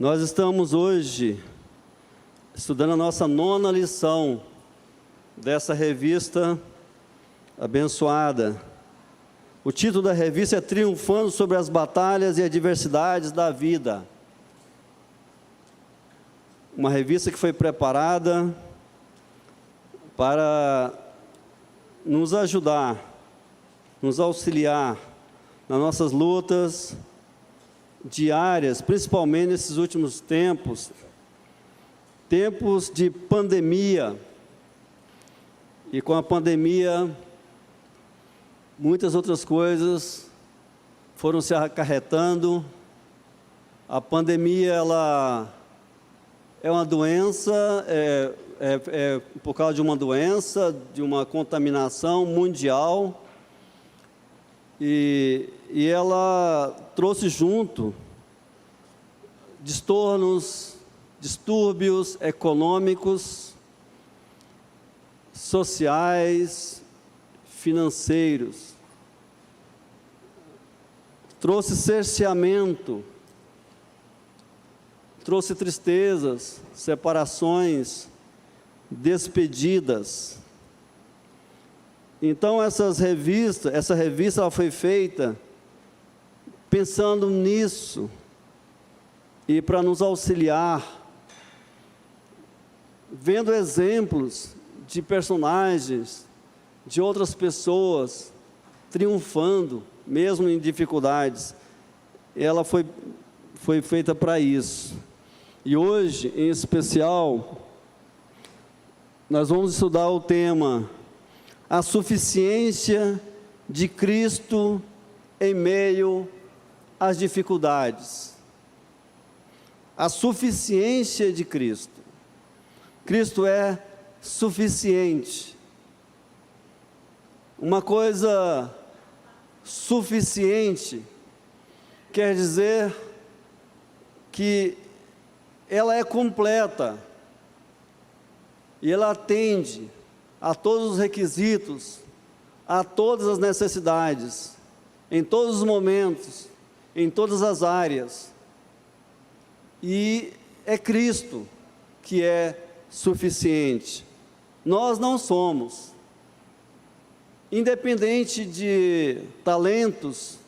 Nós estamos hoje estudando a nossa 9ª lição dessa revista abençoada. O título da revista é Triunfando sobre as Batalhas e Adversidades da Vida. Uma revista que foi preparada para nos ajudar, nos auxiliar nas nossas lutas diárias, principalmente nesses últimos tempos de pandemia. E com a pandemia, muitas outras coisas foram se acarretando. A pandemia, ela é uma doença, por causa de uma doença, de uma contaminação mundial, e ela trouxe junto distúrbios econômicos, sociais, financeiros. Trouxe cerceamento, trouxe tristezas, separações, despedidas. Então essa revista ela foi feita pensando nisso e para nos auxiliar, vendo exemplos de personagens, de outras pessoas triunfando, mesmo em dificuldades. Ela foi feita para isso. E hoje, em especial, nós vamos estudar o tema A Suficiência de Cristo em meio às dificuldades. A suficiência de Cristo. Cristo é suficiente. Uma coisa suficiente quer dizer que ela é completa e ela atende a todos os requisitos, a todas as necessidades, em todos os momentos, em todas as áreas. E é Cristo que é suficiente. Nós não somos. Independente de talentos,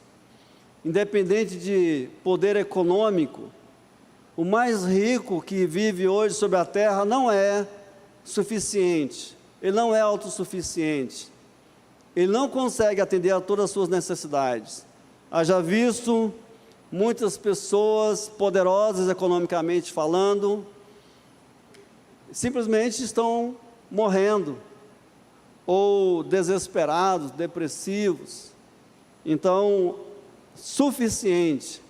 independente de poder econômico, o mais rico que vive hoje sobre a terra não é suficiente, ele não é autossuficiente, ele não consegue atender a todas as suas necessidades. Haja visto muitas pessoas poderosas economicamente falando, simplesmente estão morrendo, ou desesperados, depressivos. Então, suficiente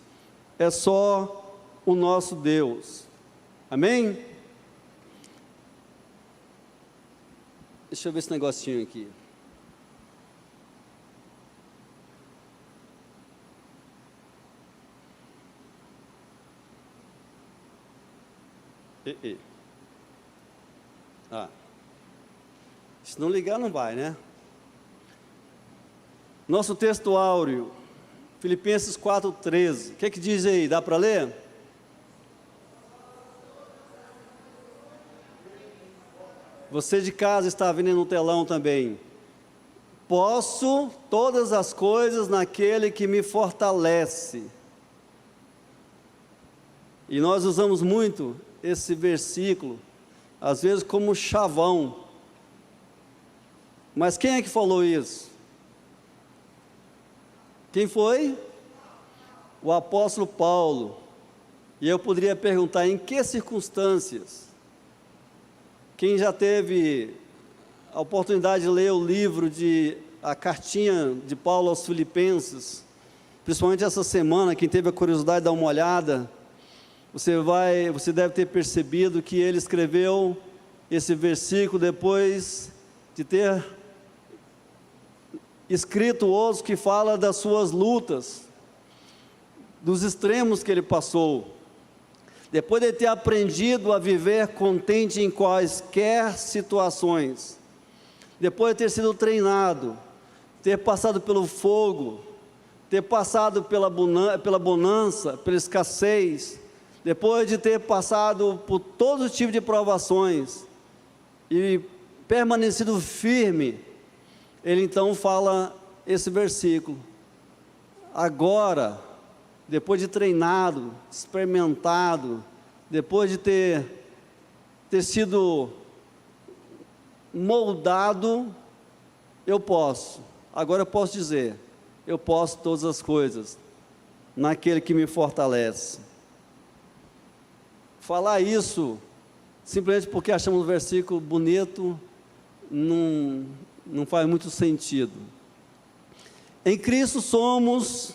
é só o nosso Deus. Amém? Deixa eu ver esse negocinho aqui. Se não ligar, não vai, né? Nosso texto áureo, Filipenses 4:13. O que diz aí? Dá para ler? Você de casa está vendo no telão também. Posso todas as coisas naquele que me fortalece. E nós usamos muito esse versículo, às vezes como chavão. Mas quem é que falou isso? Quem foi? O apóstolo Paulo. E eu poderia perguntar, em que circunstâncias? Quem já teve a oportunidade de ler o livro a cartinha de Paulo aos Filipenses, principalmente essa semana, quem teve a curiosidade de dar uma olhada, você deve ter percebido que ele escreveu esse versículo depois de ter escrito outros que fala das suas lutas, dos extremos que ele passou. Depois de ter aprendido a viver contente em quaisquer situações, depois de ter sido treinado, ter passado pelo fogo, ter passado pela bonança, pela escassez, depois de ter passado por todo tipo de provações e permanecido firme, ele então fala esse versículo: agora, depois de treinado, experimentado, depois de ter sido moldado, agora eu posso dizer, eu posso todas as coisas naquele que me fortalece. Falar isso simplesmente porque achamos o versículo bonito não faz muito sentido. Em Cristo somos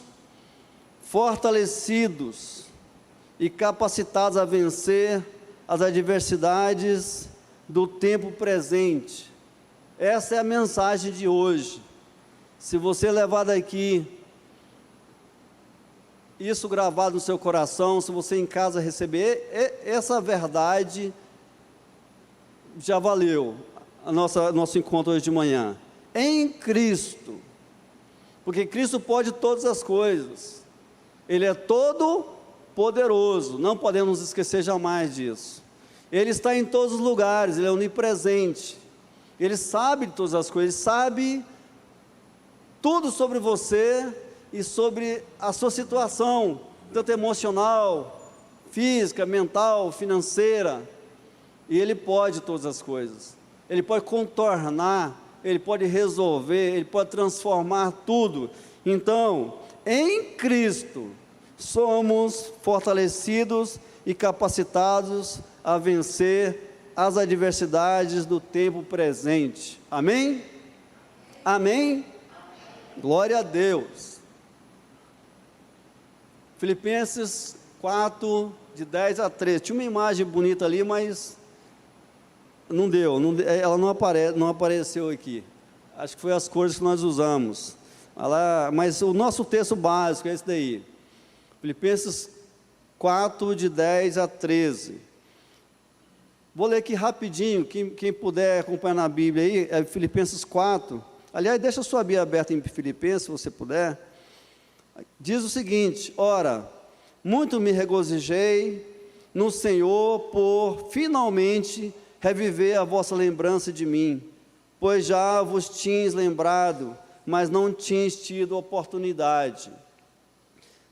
fortalecidos e capacitados a vencer as adversidades do tempo presente. Essa é a mensagem de hoje. Se você levar daqui isso gravado no seu coração, se você em casa receber essa verdade, já valeu nosso encontro hoje de manhã. Em Cristo, porque Cristo pode todas as coisas, Ele é todo poderoso, não podemos esquecer jamais disso. Ele está em todos os lugares, Ele é onipresente, Ele sabe de todas as coisas, sabe tudo sobre você e sobre a sua situação, tanto emocional, física, mental, financeira, e Ele pode todas as coisas, Ele pode contornar, Ele pode resolver, Ele pode transformar tudo. Então, em Cristo, somos fortalecidos e capacitados a vencer as adversidades do tempo presente. Amém? Amém? Glória a Deus. Filipenses 4, de 10 a 13. Tinha uma imagem bonita ali, mas não deu, ela não apareceu aqui. Acho que foi as cores que nós usamos. Mas o nosso texto básico é esse daí. Filipenses 4, de 10 a 13. Vou ler aqui rapidinho, quem puder acompanhar na Bíblia aí, é Filipenses 4. Aliás, deixa a sua Bíblia aberta em Filipenses, se você puder. Diz o seguinte: ora, muito me regozijei no Senhor por finalmente reviver a vossa lembrança de mim, pois já vos tinhas lembrado, mas não tinhas tido oportunidade.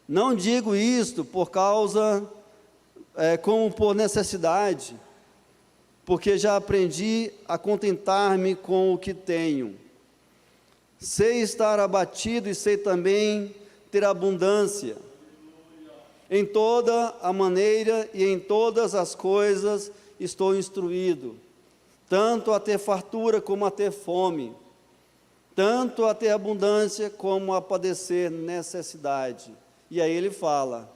Não digo isto por causa, como por necessidade, porque já aprendi a contentar-me com o que tenho. Sei estar abatido e sei também ter abundância. Em toda a maneira e em todas as coisas estou instruído, tanto a ter fartura como a ter fome, tanto a ter abundância como a padecer necessidade. E aí ele fala: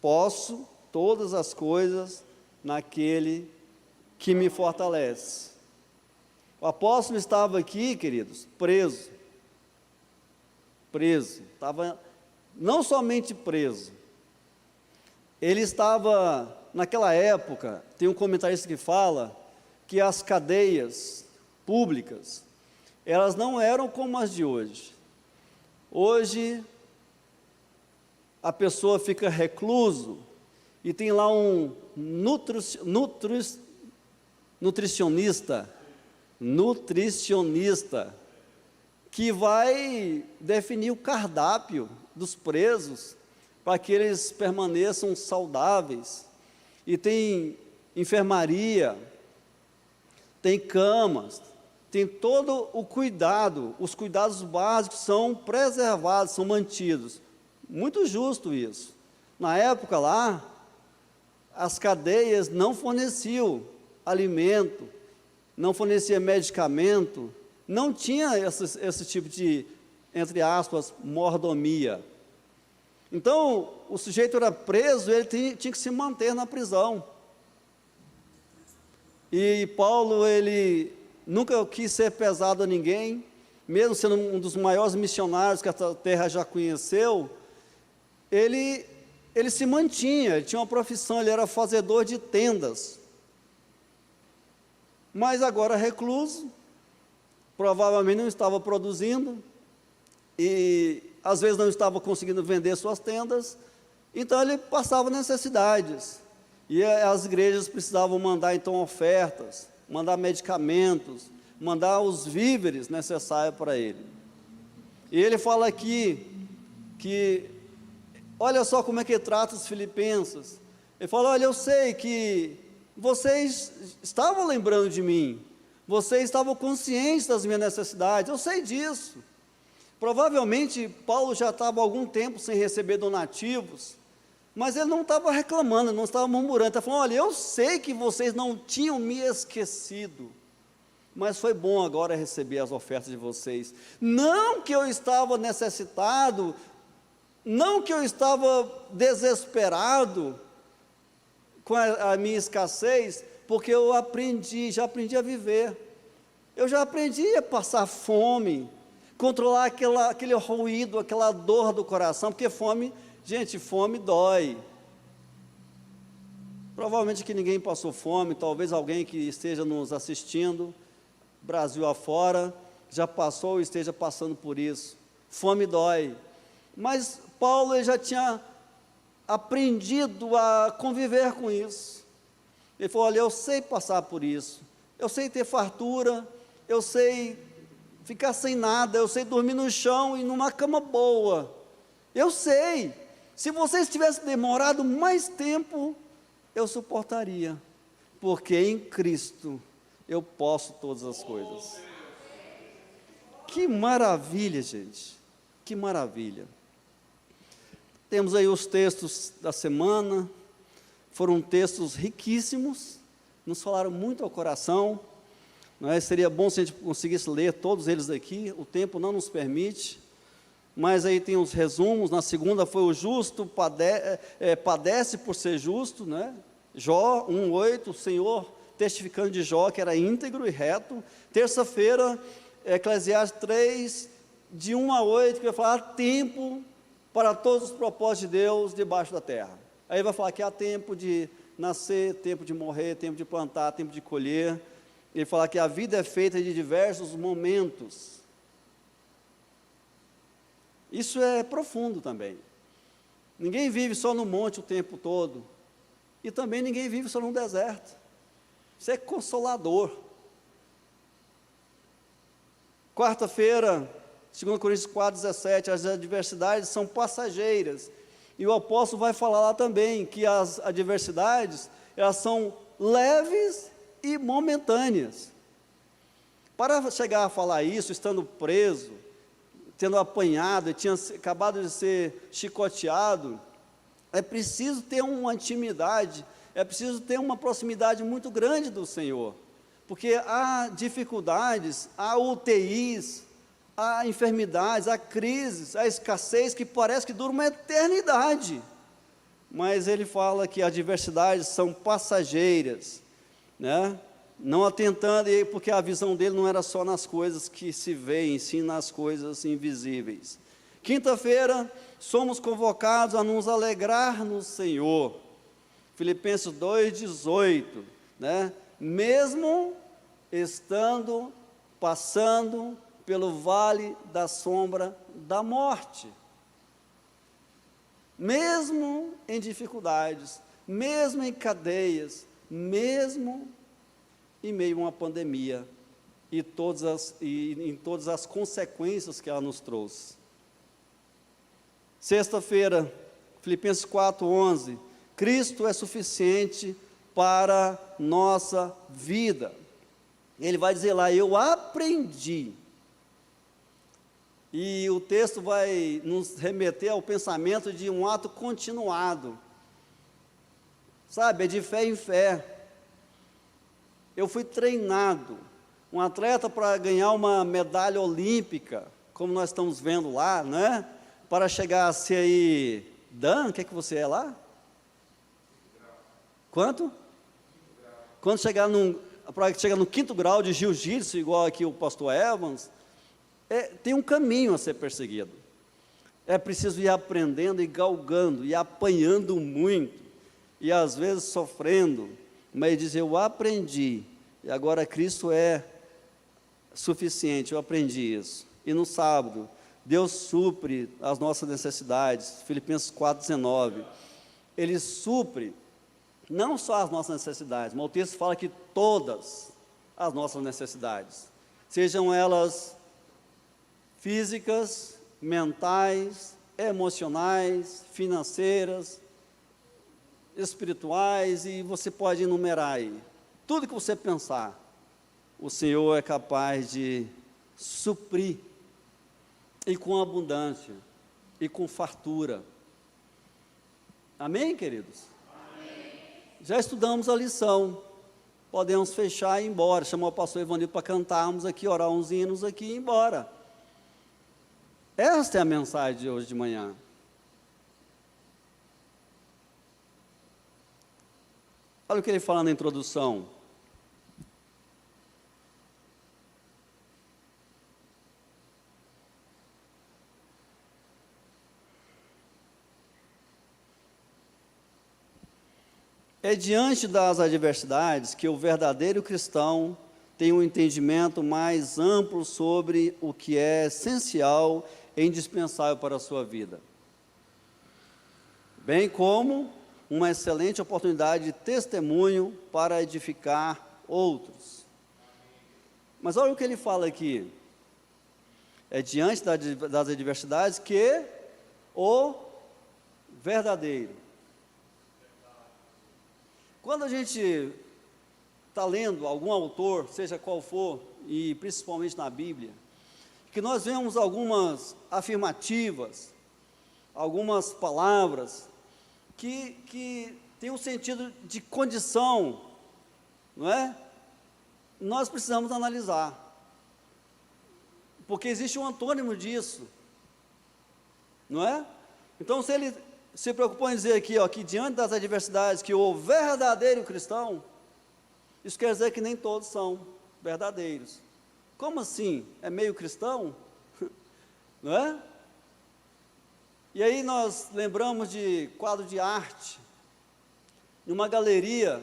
posso todas as coisas naquele que me fortalece. O apóstolo estava aqui, queridos, preso, estava não somente preso, ele estava, naquela época, tem um comentarista que fala que as cadeias públicas, elas não eram como as de hoje. Hoje, a pessoa fica recluso e tem lá um nutricionista, que vai definir o cardápio dos presos para que eles permaneçam saudáveis. E tem enfermaria, tem camas, tem todo o cuidado, os cuidados básicos são preservados, são mantidos. Muito justo isso. Na época lá, as cadeias não forneciam alimento, não fornecia medicamento, não tinha esse tipo de, entre aspas, mordomia. Então, o sujeito era preso, ele tinha que se manter na prisão. E Paulo, ele nunca quis ser pesado a ninguém, mesmo sendo um dos maiores missionários que a terra já conheceu, ele se mantinha, ele tinha uma profissão, ele era fazedor de tendas. Mas agora recluso, provavelmente não estava produzindo, e às vezes não estava conseguindo vender suas tendas, Então ele passava necessidades, e as igrejas precisavam mandar então ofertas, mandar medicamentos, mandar os víveres necessários para ele. E ele fala aqui que, olha só como é que ele trata os filipenses. Ele fala: olha, eu sei que vocês estavam lembrando de mim, vocês estavam conscientes das minhas necessidades, eu sei disso. Provavelmente Paulo já estava há algum tempo sem receber donativos, mas ele não estava reclamando, não estava murmurando, ele estava falando: olha, eu sei que vocês não tinham me esquecido, mas foi bom agora receber as ofertas de vocês. Não que eu estava necessitado, não que eu estava desesperado com a minha escassez, porque eu já aprendi a viver, eu já aprendi a passar fome, controlar aquele ruído, aquela dor do coração, porque fome, gente, fome dói. Provavelmente que ninguém passou fome, talvez alguém que esteja nos assistindo, Brasil afora, já passou ou esteja passando por isso. Fome dói. Mas Paulo ele já tinha aprendido a conviver com isso. Ele falou: olha, eu sei passar por isso, eu sei ter fartura, eu sei ficar sem nada, eu sei dormir no chão e numa cama boa, eu sei. Se vocês tivessem demorado mais tempo, eu suportaria, porque em Cristo eu posso todas as coisas. Que maravilha, gente, que maravilha. Temos aí os textos da semana, foram textos riquíssimos, nos falaram muito ao coração, não é? Seria bom se a gente conseguisse ler todos eles aqui, o tempo não nos permite, mas aí tem os resumos. Na segunda foi: o justo padece por ser justo, né? Jó 1:8, o Senhor testificando de Jó que era íntegro e reto. Terça-feira, Eclesiastes 3, de 1 a 8, que vai falar: há tempo para todos os propósitos de Deus debaixo da terra. Aí vai falar que há tempo de nascer, tempo de morrer, tempo de plantar, tempo de colher. Ele fala que a vida é feita de diversos momentos. Isso é profundo também. Ninguém vive só no monte o tempo todo, e também ninguém vive só no deserto. Isso é consolador. Quarta-feira, 2 Coríntios 4:17, as adversidades são passageiras, e o apóstolo vai falar lá também que as adversidades, elas são leves e momentâneas. Para chegar a falar isso, estando preso, tendo apanhado, tinha acabado de ser chicoteado, é preciso ter uma intimidade, é preciso ter uma proximidade muito grande do Senhor, porque há dificuldades, há UTIs, há enfermidades, há crises, há escassez que parece que dura uma eternidade, mas ele fala que as adversidades são passageiras, né? Não atentando, porque a visão dele não era só nas coisas que se veem, sim nas coisas invisíveis. Quinta-feira, somos convocados a nos alegrar no Senhor. Filipenses 2:18, né? Mesmo passando pelo vale da sombra da morte, mesmo em dificuldades, mesmo em cadeias, mesmo em meio a uma pandemia e em todas as consequências que ela nos trouxe. Sexta-feira, Filipenses 4:11, Cristo é suficiente para nossa vida. Ele vai dizer lá: eu aprendi. E o texto vai nos remeter ao pensamento de um ato continuado, sabe, é de fé em fé. Eu fui treinado, um atleta para ganhar uma medalha olímpica, como nós estamos vendo lá, né? Para chegar a ser aí, Dan, o que é que você é lá? Quanto? Quando chegar para chegar no 5º grau de jiu-jitsu, igual aqui o pastor Evans, tem um caminho a ser perseguido. É preciso ir aprendendo e galgando, e apanhando muito, e às vezes sofrendo, mas dizer: eu aprendi, e agora Cristo é suficiente, eu aprendi isso. E no sábado, Deus supre as nossas necessidades, Filipenses 4:19. ele supre não só as nossas necessidades, mas o texto fala que todas as nossas necessidades, sejam elas físicas, mentais, emocionais, financeiras, espirituais, e você pode enumerar aí. Tudo que você pensar, o Senhor é capaz de suprir, e com abundância, e com fartura. Amém, queridos? Amém. Já estudamos a lição, podemos fechar e ir embora, chamar o pastor Ivanildo para cantarmos aqui, orar uns hinos aqui e ir embora. Esta é a mensagem de hoje de manhã. Olha o que ele fala na introdução. É diante das adversidades que o verdadeiro cristão tem um entendimento mais amplo sobre o que é essencial e indispensável para a sua vida, bem como uma excelente oportunidade de testemunho para edificar outros. Mas olha o que ele fala aqui. É diante das adversidades que o verdadeiro. Quando a gente está lendo algum autor, seja qual for, e principalmente na Bíblia, que nós vemos algumas afirmativas, algumas palavras, que tem um sentido de condição, não é? Nós precisamos analisar, porque existe um antônimo disso, não é? Então, se ele se preocupou em dizer aqui, ó, que diante das adversidades, que o verdadeiro cristão, isso quer dizer que nem todos são verdadeiros. Como assim? É meio cristão? Não é? E aí nós lembramos de quadro de arte, numa galeria,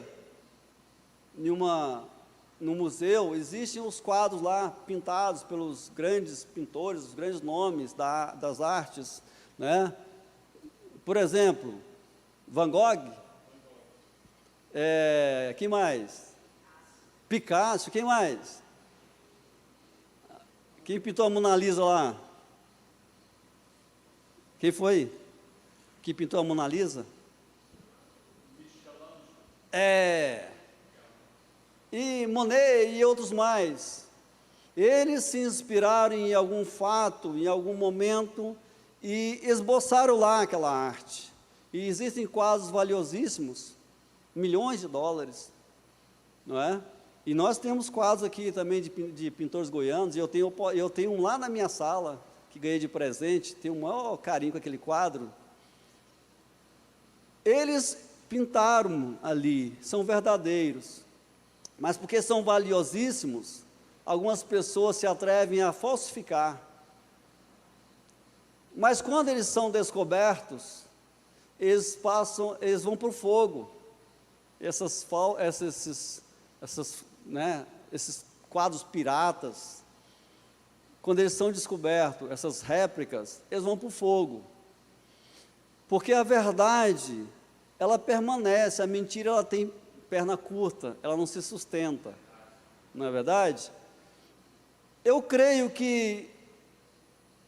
num museu, existem os quadros lá pintados pelos grandes pintores, os grandes nomes das artes, né? Por exemplo, Van Gogh, quem mais? Picasso, quem mais? Quem pintou a Mona Lisa lá? Quem foi que pintou a Mona Lisa? E Monet e outros mais. Eles se inspiraram em algum fato, em algum momento, e esboçaram lá aquela arte. E existem quadros valiosíssimos, milhões de dólares, não é? E nós temos quadros aqui também de pintores goianos, e eu tenho um lá na minha sala, que ganhei de presente, tenho o maior carinho com aquele quadro. Eles pintaram ali, são verdadeiros, mas porque são valiosíssimos, algumas pessoas se atrevem a falsificar. Mas quando eles são descobertos, eles vão para o fogo. Esses quadros piratas, quando eles são descobertos, essas réplicas, eles vão para o fogo. Porque a verdade, ela permanece, a mentira ela tem perna curta, ela não se sustenta. Não é verdade? Eu creio que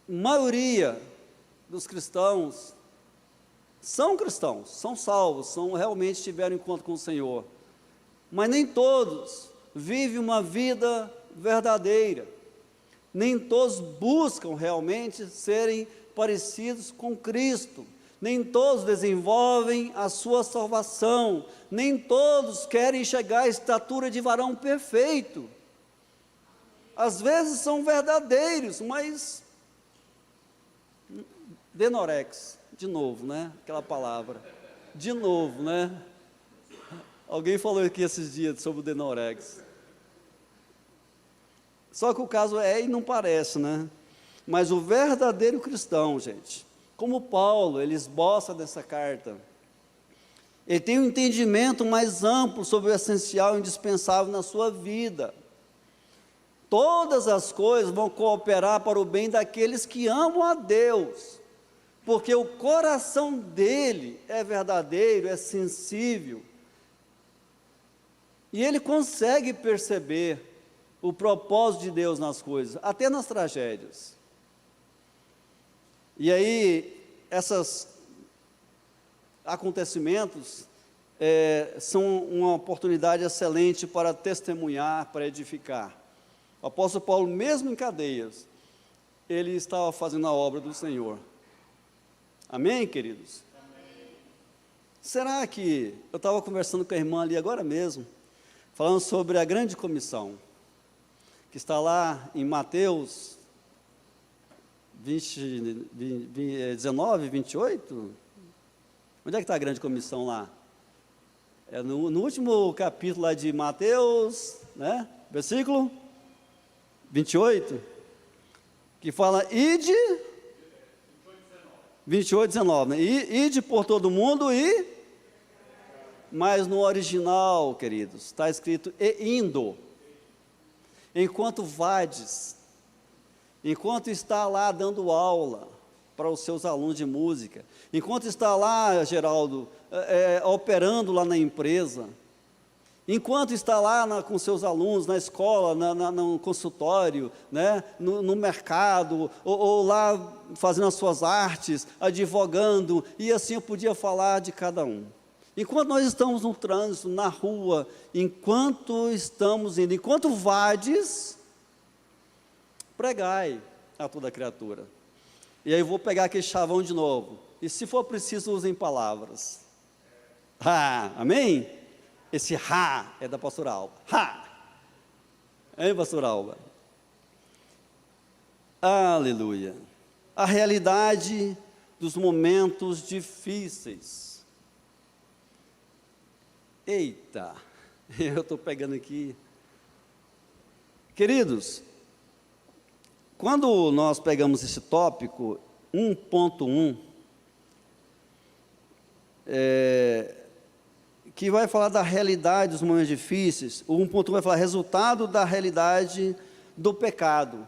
a maioria dos cristãos, são salvos, realmente tiveram encontro com o Senhor, mas nem todos vivem uma vida verdadeira, nem todos buscam realmente serem parecidos com Cristo, nem todos desenvolvem a sua salvação, nem todos querem chegar à estatura de varão perfeito. Às vezes são verdadeiros, mas denorex, de novo, né? Aquela palavra, de novo, né? Alguém falou aqui esses dias sobre o denorex. Só que o caso e não parece, né? Mas o verdadeiro cristão, gente, como Paulo, ele esboça nessa carta, ele tem um entendimento mais amplo sobre o essencial e indispensável na sua vida. Todas as coisas vão cooperar para o bem daqueles que amam a Deus, porque o coração dele é verdadeiro, é sensível, e ele consegue perceber o propósito de Deus nas coisas, até nas tragédias. E aí, esses acontecimentos são uma oportunidade excelente para testemunhar, para edificar. O apóstolo Paulo, mesmo em cadeias, ele estava fazendo a obra do Senhor. Amém, queridos? Amém. Será que, eu estava conversando com a irmã ali agora mesmo, falando sobre a grande comissão, que está lá em Mateus 19, 28, onde é que está a grande comissão lá? É no último capítulo lá de Mateus, né? Versículo 28, que fala, ide, 28, 19, né? Ide por todo mundo mas no original, queridos, está escrito, e indo, enquanto vades, enquanto está lá dando aula para os seus alunos de música, enquanto está lá, Geraldo, operando lá na empresa, enquanto está lá com seus alunos na escola, no consultório, né, no mercado, ou lá fazendo as suas artes, advogando, e assim eu podia falar de cada um. Enquanto nós estamos no trânsito, na rua, enquanto estamos indo, enquanto vades, pregai a toda criatura. E aí eu vou pegar aquele chavão de novo. E se for preciso, usem palavras. Amém? Esse é da pastora Alba. Hein, pastora Alba? Aleluia. A realidade dos momentos difíceis. Eita, eu estou pegando aqui. Queridos, quando nós pegamos esse tópico, 1.1, que vai falar da realidade dos momentos difíceis, o 1.1 vai falar resultado da realidade do pecado.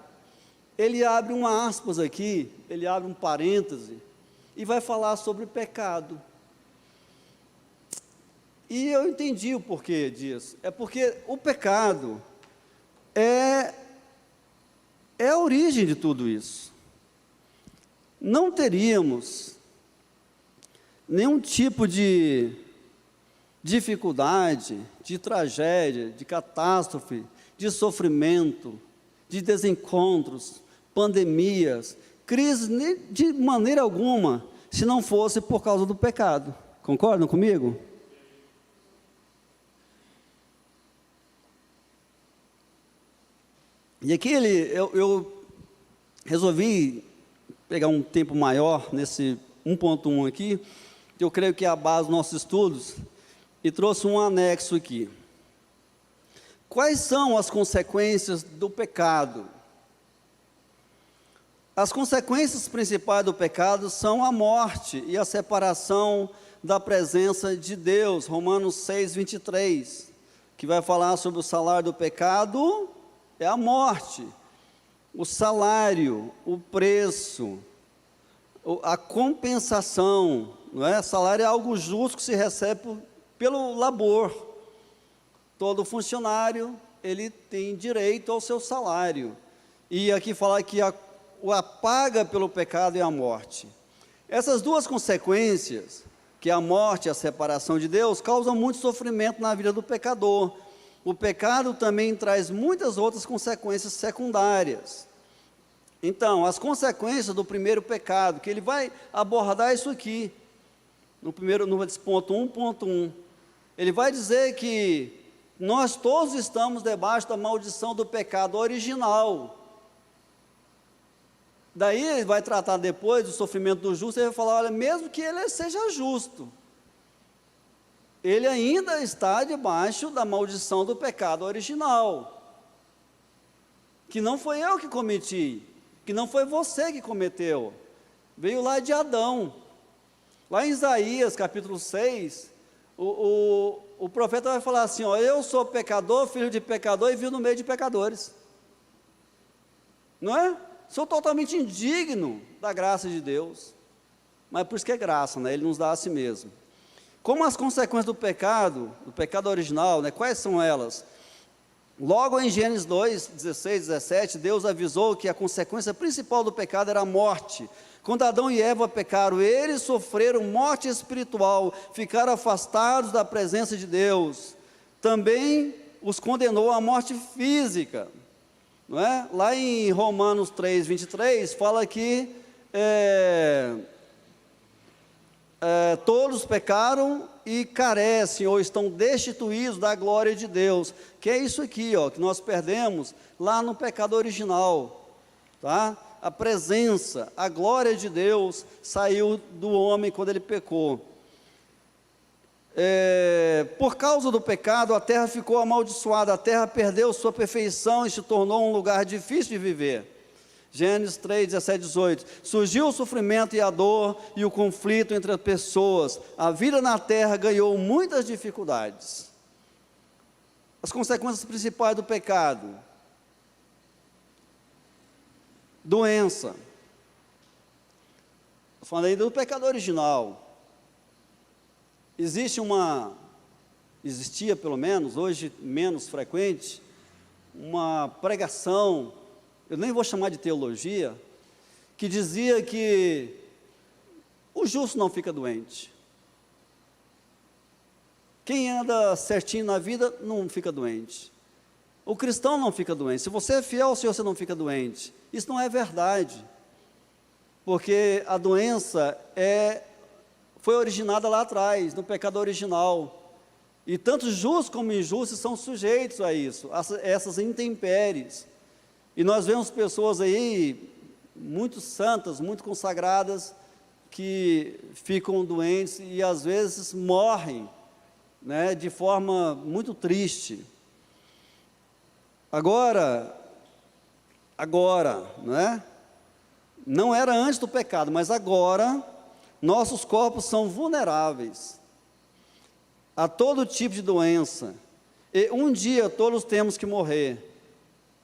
Ele abre uma aspas aqui, ele abre um parêntese, e vai falar sobre o pecado. E eu entendi o porquê disso. É porque o pecado é a origem de tudo isso. Não teríamos nenhum tipo de dificuldade, de tragédia, de catástrofe, de sofrimento, de desencontros, pandemias, crises, de maneira alguma, se não fosse por causa do pecado. Concordam comigo? E aqui eu resolvi pegar um tempo maior nesse 1.1 aqui, que eu creio que é a base dos nossos estudos, e trouxe um anexo aqui. Quais são as consequências do pecado? As consequências principais do pecado são a morte e a separação da presença de Deus, Romanos 6, 23, que vai falar sobre o salário do pecado, é a morte, o salário, o preço, a compensação, não é? Salário é algo justo que se recebe pelo labor. Todo funcionário, ele tem direito ao seu salário. E aqui fala que a paga pelo pecado é a morte. Essas duas consequências, que é a morte e a separação de Deus, causam muito sofrimento na vida do pecador. O pecado também traz muitas outras consequências secundárias. Então, as consequências do primeiro pecado, que ele vai abordar isso aqui, no ponto 1.1, ele vai dizer que nós todos estamos debaixo da maldição do pecado original. Daí ele vai tratar depois do sofrimento do justo, e ele vai falar, olha, mesmo que ele seja justo, ele ainda está debaixo da maldição do pecado original, que não foi eu que cometi, que não foi você que cometeu, veio lá de Adão. Lá em Isaías capítulo 6, o profeta vai falar assim, ó, eu sou pecador, filho de pecador, e vivo no meio de pecadores, não é? Sou totalmente indigno da graça de Deus, mas por isso que é graça, né? Ele nos dá a si mesmo. Como as consequências do pecado original, né? Quais são elas? Logo em Gênesis 2, 16, 17, Deus avisou que a consequência principal do pecado era a morte. Quando Adão e Eva pecaram, eles sofreram morte espiritual, ficaram afastados da presença de Deus. Também os condenou à morte física, não é? Lá em Romanos 3, 23, fala que todos pecaram e carecem ou estão destituídos da glória de Deus, que é isso aqui, ó, que nós perdemos lá no pecado original, tá? A presença, a glória de Deus saiu do homem quando ele pecou. Por causa do pecado, a terra ficou amaldiçoada, a terra perdeu sua perfeição e se tornou um lugar difícil de viver. Gênesis 3, 17, 18, surgiu o sofrimento e a dor e o conflito entre as pessoas, a vida na terra ganhou muitas dificuldades. As consequências principais do pecado: doença. Eu falei do pecado original. Existia pelo menos, hoje menos frequente, uma pregação, eu nem vou chamar de teologia, que dizia que o justo não fica doente. Quem anda certinho na vida não fica doente. O cristão não fica doente. Se você é fiel ao Senhor, você não fica doente. Isso não é verdade, porque a doença foi originada lá atrás, no pecado original, e tanto justos como injustos são sujeitos a isso, a essas intempéries. E nós vemos pessoas aí, muito santas, muito consagradas, que ficam doentes e às vezes morrem, né, de forma muito triste. Agora, né, não era antes do pecado, mas agora, nossos corpos são vulneráveis a todo tipo de doença, e um dia todos temos que morrer.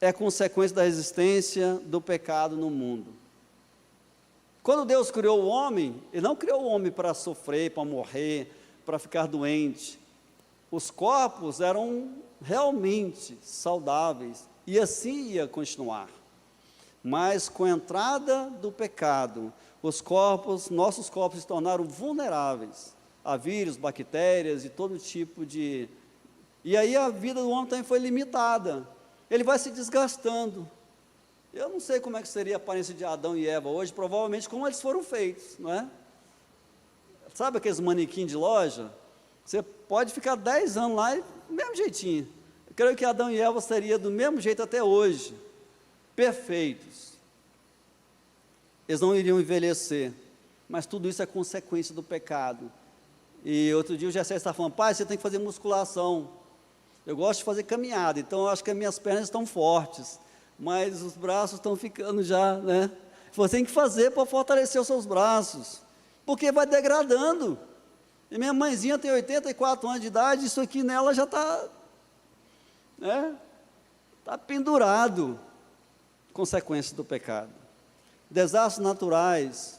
É consequência da existência do pecado no mundo. Quando Deus criou o homem, Ele não criou o homem para sofrer, para morrer, para ficar doente. Os corpos eram realmente saudáveis, e assim ia continuar. Mas com a entrada do pecado, nossos corpos se tornaram vulneráveis a vírus, bactérias e todo tipo de... E aí a vida do homem também foi limitada. Ele vai se desgastando. Eu não sei como é que seria a aparência de Adão e Eva hoje, provavelmente como eles foram feitos, não é? Sabe aqueles manequins de loja? Você pode ficar 10 anos lá e do mesmo jeitinho. Eu creio que Adão e Eva seriam do mesmo jeito até hoje, perfeitos. Eles não iriam envelhecer, mas tudo isso é consequência do pecado. E outro dia o Gessé estava falando: pai, você tem que fazer musculação. Eu gosto de fazer caminhada, então eu acho que as minhas pernas estão fortes, mas os braços estão ficando já, né? Você tem que fazer para fortalecer os seus braços, porque vai degradando. E minha mãezinha tem 84 anos de idade, isso aqui nela já está, né? Está pendurado. Consequência do pecado. Desastres naturais,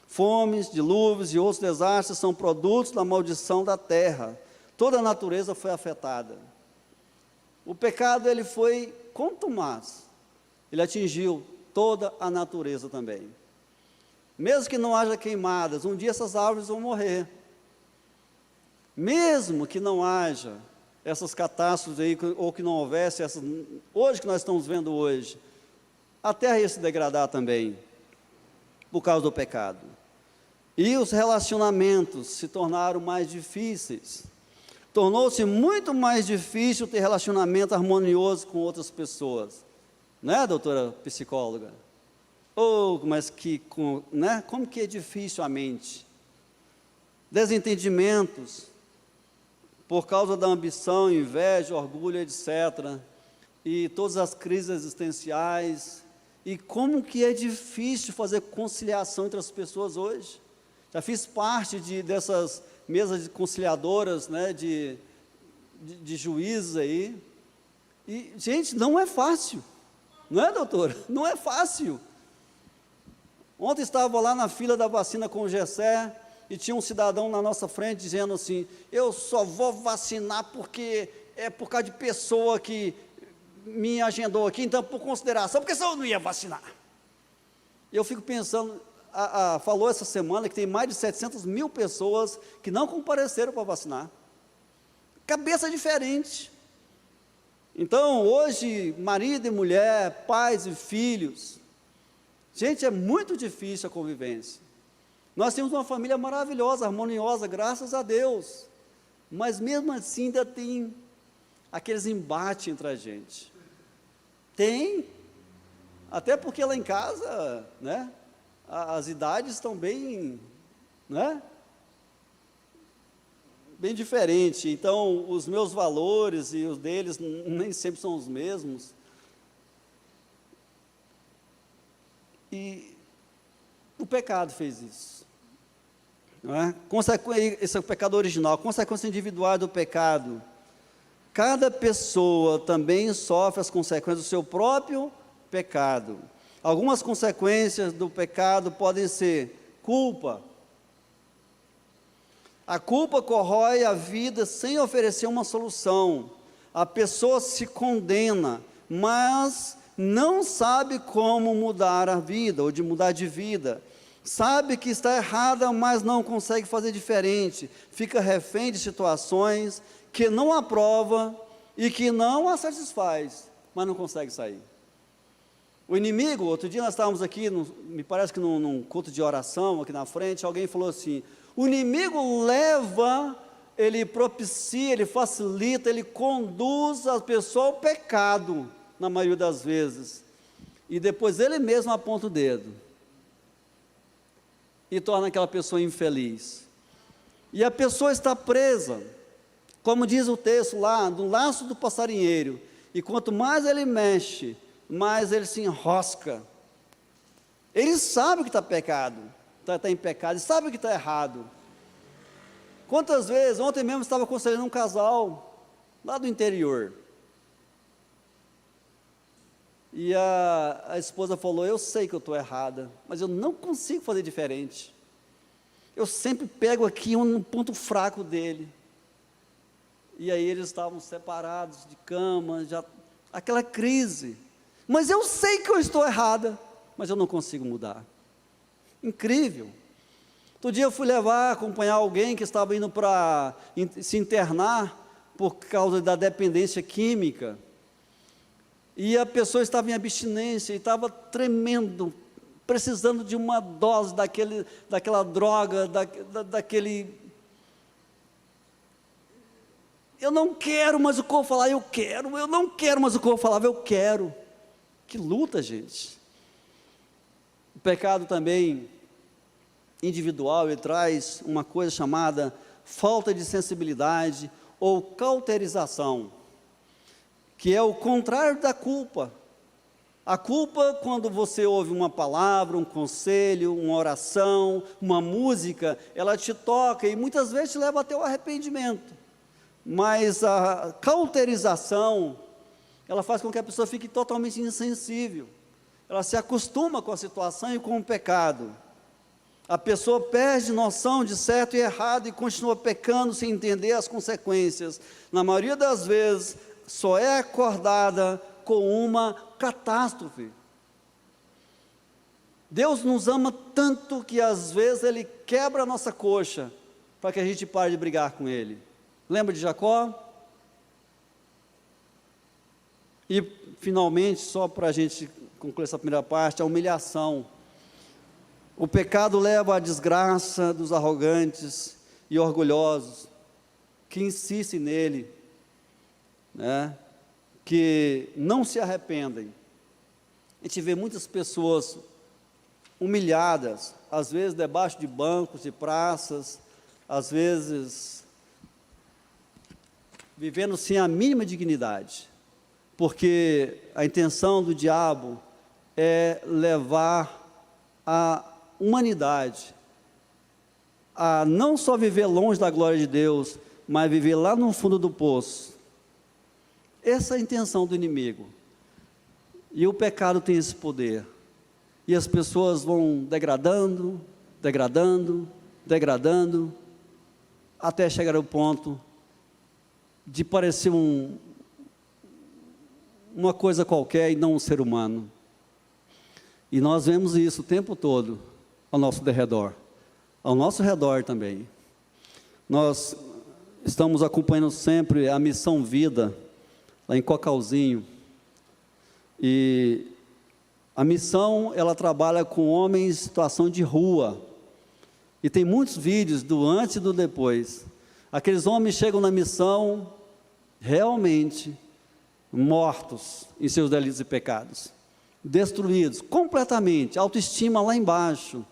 fomes, dilúvios e outros desastres são produtos da maldição da terra. Toda a natureza foi afetada. O pecado, ele foi contumaz, ele atingiu toda a natureza também. Mesmo que não haja queimadas, um dia essas árvores vão morrer. Mesmo que não haja essas catástrofes aí, ou que não houvesse essas, hoje que nós estamos vendo hoje, a terra ia se degradar também, por causa do pecado. E os relacionamentos se tornaram mais difíceis. Tornou-se muito mais difícil ter relacionamento harmonioso com outras pessoas. Não é, doutora psicóloga? Né? Como que é difícil a mente? Desentendimentos, por causa da ambição, inveja, orgulho, etc. E todas as crises existenciais. E como que é difícil fazer conciliação entre as pessoas hoje. Já fiz parte dessas mesas conciliadoras, né, de juízes aí, e, gente, não é fácil, não é, doutora? Não é fácil. Ontem estava lá na fila da vacina com o Gessé, e tinha um cidadão na nossa frente dizendo assim: eu só vou vacinar porque é por causa de pessoa que me agendou aqui, então por consideração, porque senão eu não ia vacinar. Eu fico pensando, falou essa semana que tem mais de 700 mil pessoas que não compareceram para vacinar. Cabeça diferente. Então, hoje, marido e mulher, pais e filhos, gente, é muito difícil a convivência. Nós temos uma família maravilhosa, harmoniosa, graças a Deus, mas mesmo assim ainda tem aqueles embates entre a gente. Tem, até porque lá em casa, né, as idades estão bem, né, bem diferentes, então os meus valores e os deles nem sempre são os mesmos. E o pecado fez isso. Não é? Esse é o pecado original, consequência individual do pecado. Cada pessoa também sofre as consequências do seu próprio pecado. Algumas consequências do pecado podem ser culpa. A culpa corrói a vida sem oferecer uma solução. A pessoa se condena, mas não sabe como mudar a vida, ou de mudar de vida. Sabe que está errada, mas não consegue fazer diferente. Fica refém de situações que não aprova e que não a satisfaz, mas não consegue sair. O inimigo, outro dia nós estávamos aqui, me parece que num culto de oração, aqui na frente, alguém falou assim: o inimigo leva, ele propicia, ele facilita, ele conduz a pessoa ao pecado, na maioria das vezes, e depois ele mesmo aponta o dedo e torna aquela pessoa infeliz, e a pessoa está presa, como diz o texto lá, no laço do passarinheiro, e quanto mais ele mexe, mais ele se enrosca. Ele sabe que está pecado, está em pecado, ele sabe que está errado. Quantas vezes, ontem mesmo estava aconselhando um casal, lá do interior, e a esposa falou: eu sei que eu estou errada, mas eu não consigo fazer diferente. Eu sempre pego aqui um ponto fraco dele. E aí eles estavam separados de cama, já, aquela crise. Mas eu sei que eu estou errada, mas eu não consigo mudar. Incrível. Outro dia eu fui acompanhar alguém que estava indo para se internar por causa da dependência química. E a pessoa estava em abstinência e estava tremendo, precisando de uma dose daquela droga, daquele... Eu não quero, mas o corpo falava, eu quero. Eu não quero, mas o corpo falava, eu quero. Que luta, gente. O pecado também individual, ele traz uma coisa chamada falta de sensibilidade ou cauterização, que é o contrário da culpa. A culpa, quando você ouve uma palavra, um conselho, uma oração, uma música, ela te toca e muitas vezes te leva até o arrependimento. Mas a cauterização, ela faz com que a pessoa fique totalmente insensível. Ela se acostuma com a situação e com o pecado. A pessoa perde noção de certo e errado e continua pecando sem entender as consequências. Na maioria das vezes, só é acordada com uma catástrofe. Deus nos ama tanto que às vezes Ele quebra a nossa coxa para que a gente pare de brigar com Ele. Lembra de Jacó? E finalmente, só para a gente concluir essa primeira parte, a humilhação. O pecado leva à desgraça dos arrogantes e orgulhosos, que insistem nele, né? Que não se arrependem. A gente vê muitas pessoas humilhadas, às vezes debaixo de bancos e praças, às vezes vivendo sem a mínima dignidade, porque a intenção do diabo é levar a humanidade a não só viver longe da glória de Deus, mas viver lá no fundo do poço. Essa é a intenção do inimigo. E o pecado tem esse poder. e as pessoas vão degradando, degradando, degradando, até chegar ao ponto de parecer uma coisa qualquer e não um ser humano. E nós vemos isso o tempo todo ao nosso derredor, ao nosso redor também. Nós estamos acompanhando sempre a Missão Vida, lá em Cocalzinho, e a missão, ela trabalha com homens em situação de rua, e tem muitos vídeos do antes e do depois. Aqueles homens chegam na missão realmente mortos em seus delitos e pecados, destruídos completamente, autoestima lá embaixo,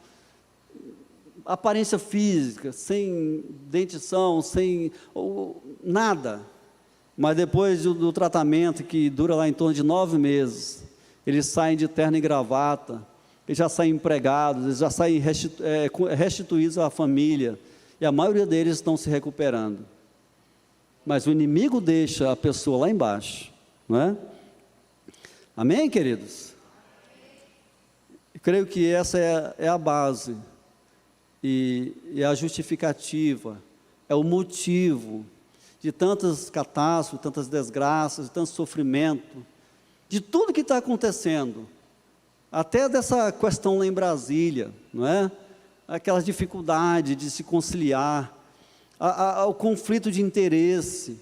aparência física, sem dentição, sem nada. Mas depois do tratamento, que dura lá em torno de 9 meses, eles saem de terno e gravata, eles já saem empregados, eles já saem restituídos à família, e a maioria deles estão se recuperando. Mas o inimigo deixa a pessoa lá embaixo, não é? Amém, queridos? Eu creio que essa é a base, e a justificativa, é o motivo de tantas catástrofes, tantas desgraças, de tanto sofrimento, de tudo que está acontecendo, até dessa questão lá em Brasília, não é? Aquela dificuldade de se conciliar, o conflito de interesse,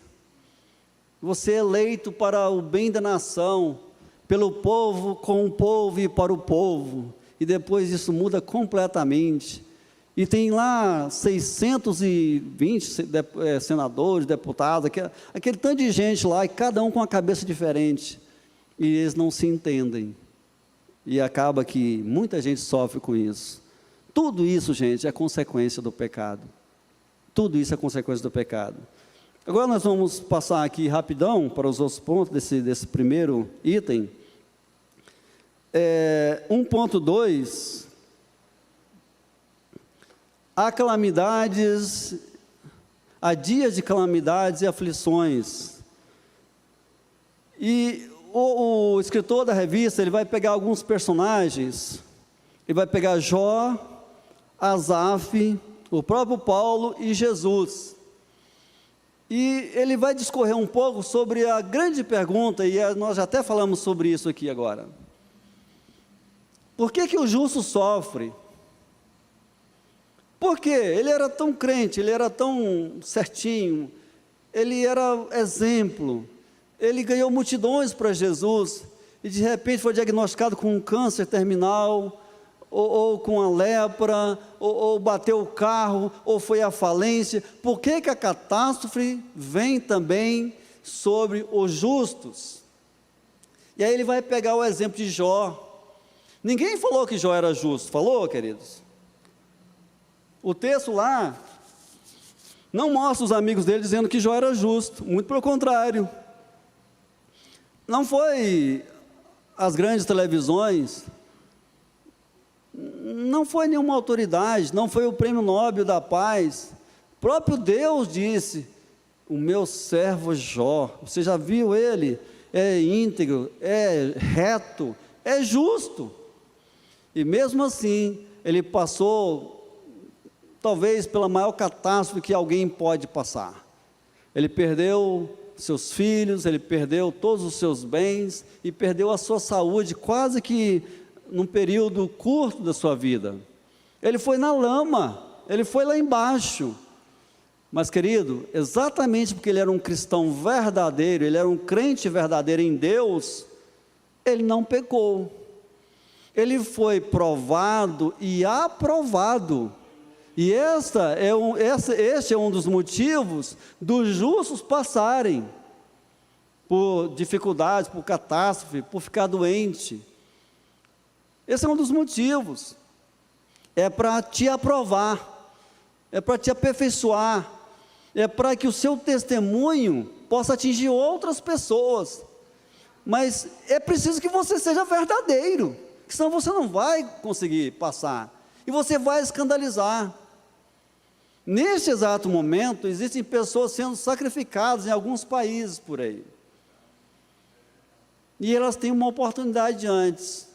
você é eleito para o bem da nação, pelo povo, com o povo e para o povo, e depois isso muda completamente, e tem lá 620 senadores, deputados, aquele tanto de gente lá, e cada um com uma cabeça diferente, e eles não se entendem, e acaba que muita gente sofre com isso. Tudo isso, gente, é consequência do pecado. Tudo isso é consequência do pecado. Agora nós vamos passar aqui rapidão para os outros pontos desse primeiro item. 1.2, há calamidades, há dias de calamidades e aflições. E o escritor da revista, ele vai pegar alguns personagens, ele vai pegar Jó, Asaf, o próprio Paulo e Jesus. E ele vai discorrer um pouco sobre a grande pergunta, e nós já até falamos sobre isso aqui agora. Por que o justo sofre? Por quê? Ele era tão crente, ele era tão certinho, ele era exemplo, ele ganhou multidões para Jesus, e de repente foi diagnosticado com um câncer terminal, ou com a lepra, ou bateu o carro, ou foi à falência. Por que a catástrofe vem também sobre os justos? E aí ele vai pegar o exemplo de Jó. Ninguém falou que Jó era justo, falou, queridos? O texto lá não mostra os amigos dele dizendo que Jó era justo, muito pelo contrário. Não foi as grandes televisões, não foi nenhuma autoridade, não foi o Prêmio Nobel da Paz. O próprio Deus disse: o meu servo Jó, você já viu ele? É íntegro, é reto, é justo. E mesmo assim, ele passou talvez pela maior catástrofe que alguém pode passar. Ele perdeu seus filhos, ele perdeu todos os seus bens e perdeu a sua saúde quase que num período curto da sua vida. Ele foi na lama, ele foi lá embaixo. Mas, querido, exatamente porque ele era um cristão verdadeiro, ele era um crente verdadeiro em Deus, ele não pecou. Ele foi provado e aprovado. E este é um dos motivos dos justos passarem por dificuldades, por catástrofe, por ficar doente. Esse é um dos motivos. É para te aprovar, é para te aperfeiçoar, é para que o seu testemunho possa atingir outras pessoas. Mas é preciso que você seja verdadeiro, senão você não vai conseguir passar, e você vai escandalizar. Neste exato momento, existem pessoas sendo sacrificadas em alguns países por aí, e elas têm uma oportunidade antes,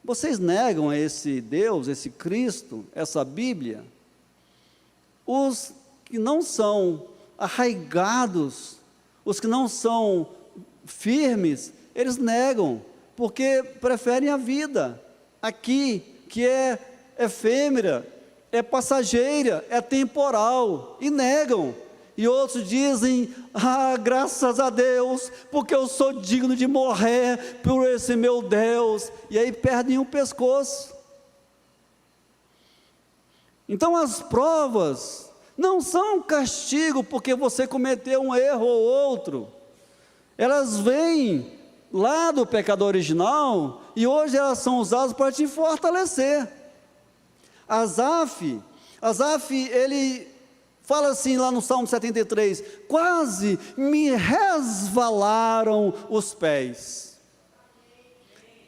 Vocês negam esse Deus, esse Cristo, essa Bíblia? Os que não são arraigados, os que não são firmes, eles negam, porque preferem a vida aqui, que é efêmera, é passageira, é temporal, e negam. E outros dizem: graças a Deus, porque eu sou digno de morrer por esse meu Deus, e aí perdem o pescoço. Então as provas não são castigo porque você cometeu um erro ou outro, elas vêm lá do pecado original, e hoje elas são usadas para te fortalecer. Asaf, ele fala assim lá no Salmo 73, quase me resvalaram os pés,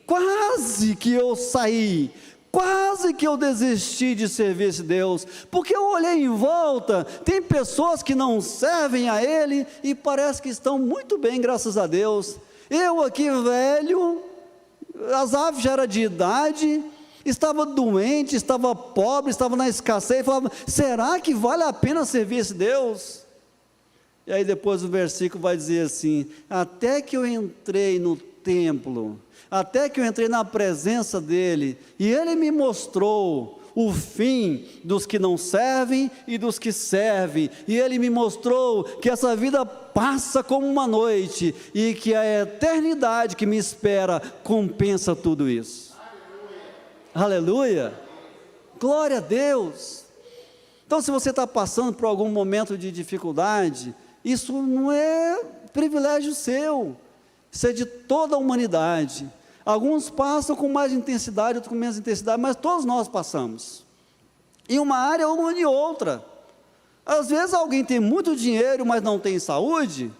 quase que eu saí, quase que eu desisti de servir esse Deus, porque eu olhei em volta, tem pessoas que não servem a Ele, e parece que estão muito bem, graças a Deus, eu aqui velho, Asaf já era de idade, estava doente, estava pobre, estava na escassez, falava: será que vale a pena servir esse Deus? E aí depois o versículo vai dizer assim: até que eu entrei no templo, até que eu entrei na presença dele, e ele me mostrou o fim dos que não servem e dos que servem, e ele me mostrou que essa vida passa como uma noite, e que a eternidade que me espera compensa tudo isso. Aleluia, glória a Deus. Então, se você está passando por algum momento de dificuldade, isso não é privilégio seu, isso é de toda a humanidade. Alguns passam com mais intensidade, outros com menos intensidade, mas todos nós passamos, em uma área ou em outra. Às vezes alguém tem muito dinheiro, mas não tem saúde.